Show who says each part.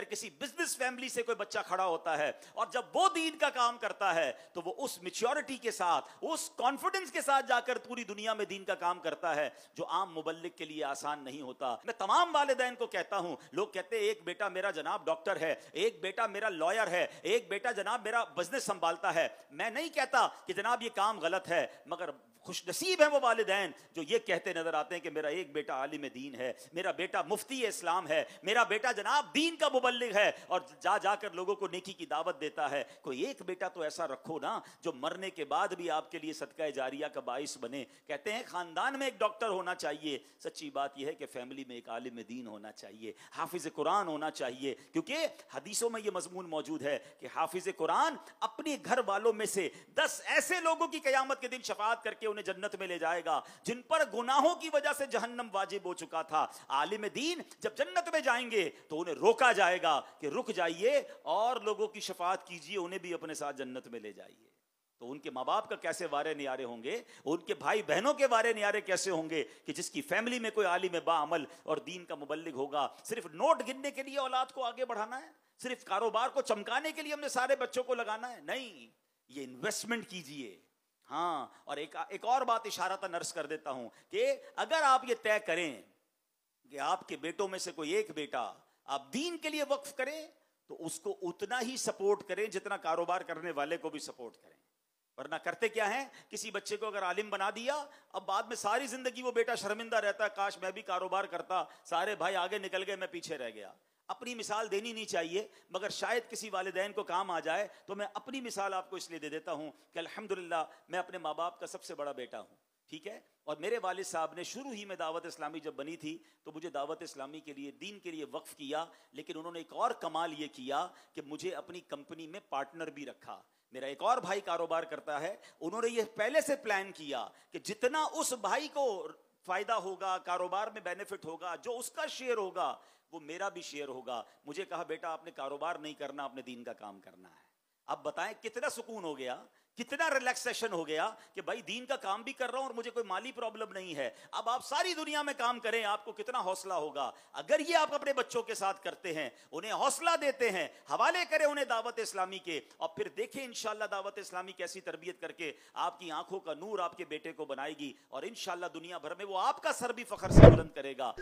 Speaker 1: اگر کسی business family سے کوئی بچہ کھڑا ہوتا ہے اور جب وہ دین کا کام کرتا ہے تو وہ اس میچورٹی کے ساتھ, اس کانفیڈنس کے ساتھ جا کر پوری دنیا میں دین کا کام کرتا ہے, جو عام مبلغ کے لیے آسان نہیں ہوتا. میں تمام والدین کو کہتا ہوں, لوگ کہتے ہیں ایک بیٹا میرا جناب ڈاکٹر ہے, ایک بیٹا میرا لائر ہے, ایک بیٹا جناب میرا بزنس سنبھالتا ہے. میں نہیں کہتا کہ جناب یہ کام غلط ہے, مگر خوش نصیب ہیں وہ والدین جو یہ کہتے نظر آتے ہیں کہ میرا ایک بیٹا عالم دین ہے, میرا بیٹا مفتی اسلام ہے, میرا بیٹا جناب دین کا مبلغ ہے اور جا کر لوگوں کو نیکی کی دعوت دیتا ہے. کوئی ایک بیٹا تو ایسا رکھو نا جو مرنے کے بعد بھی آپ کے لیے صدقہ جاریہ کا باعث بنے. کہتے ہیں خاندان میں ایک ڈاکٹر ہونا چاہیے, سچی بات یہ ہے کہ فیملی میں ایک عالم دین ہونا چاہیے, حافظ قرآن ہونا چاہیے, کیونکہ حدیثوں میں یہ مضمون موجود ہے کہ حافظ قرآن اپنے گھر والوں میں سے 10 ایسے لوگوں کی قیامت کے دن شفاعت کر کے انہیں جنت میں لے جائے گا جن پر گناہوں کی وجہ سے جہنم واجب ہو چکا تھا. عالم دین جب جنت میں جائیں گے تو انہیں روکا جائے گا کہ رک جائیے اور لوگوں کی شفاعت کیجیے, انہیں بھی اپنے ساتھ جنت میں لے جائیے. تو ان کے ماں باپ کا کیسے وارے نیارے ہوں گے, ان کے بھائی بہنوں کے وارے نیارے کیسے ہوں گے کہ جس کی فیملی میں کوئی عالم با عمل اور دین کا مبلغ ہوگا. صرف نوٹ گننے کے لیے اولاد کو آگے بڑھانا ہے, صرف کاروبار کو چمکانے کے لیے ہم نے سارے بچوں کو لگانا ہے, نہیں, یہ انویسٹمنٹ کیجئے. ہاں, اور ایک اور بات اشارتاً عرض کر دیتا ہوں کہ اگر آپ یہ طے کریں کہ آپ کے بیٹوں میں سے کوئی ایک بیٹا آپ دین کے لیے وقف کریں تو اس کو اتنا ہی سپورٹ کریں جتنا کاروبار کرنے والے کو بھی سپورٹ کریں. ورنہ کرتے کیا ہیں, کسی بچے کو اگر عالم بنا دیا, اب بعد میں ساری زندگی وہ بیٹا شرمندہ رہتا ہے, کاش میں بھی کاروبار کرتا, سارے بھائی آگے نکل گئے, میں پیچھے رہ گیا. اپنی مثال دینی نہیں چاہیے, مگر شاید کسی والدین کو کام آ جائے تو میں اپنی مثال آپ کو اس لیے دے دیتا ہوں کہ الحمدللہ میں اپنے ماں باپ کا سب سے بڑا بیٹا ہوں, ٹھیک ہے. اور میرے والد صاحب نے شروع ہی میں دعوت اسلامی جب بنی تھی تو مجھے دعوت اسلامی کے لیے, دین کے لیے وقف کیا, لیکن انہوں نے ایک اور کمال یہ کیا کہ مجھے اپنی کمپنی میں پارٹنر بھی رکھا. میرا ایک اور بھائی کاروبار کرتا ہے, انہوں نے یہ پہلے سے پلان کیا کہ جتنا اس بھائی کو فائدہ ہوگا, کاروبار میں بینیفٹ ہوگا, جو اس کا شیئر ہوگا وہ میرا بھی شیئر ہوگا. مجھے کہا بیٹا آپ نے کاروبار نہیں کرنا, آپ نے دین کا کام کرنا ہے. اب بتائیں کتنا سکون ہو گیا, کتنا ریلیکسیشن ہو گیا کہ بھائی دین کا کام بھی کر رہا ہوں اور مجھے کوئی مالی پرابلم نہیں ہے. اب آپ ساری دنیا میں کام کریں, آپ کو کتنا حوصلہ ہوگا. اگر یہ آپ اپنے بچوں کے ساتھ کرتے ہیں, انہیں حوصلہ دیتے ہیں, حوالے کریں انہیں دعوت اسلامی کے, اور پھر دیکھیں انشاءاللہ دعوت اسلامی کیسی تربیت کر کے آپ کی آنکھوں کا نور آپ کے بیٹے کو بنائے گی, اور انشاءاللہ دنیا بھر میں وہ آپ کا سر بھی فخر سے بلند کرے گا.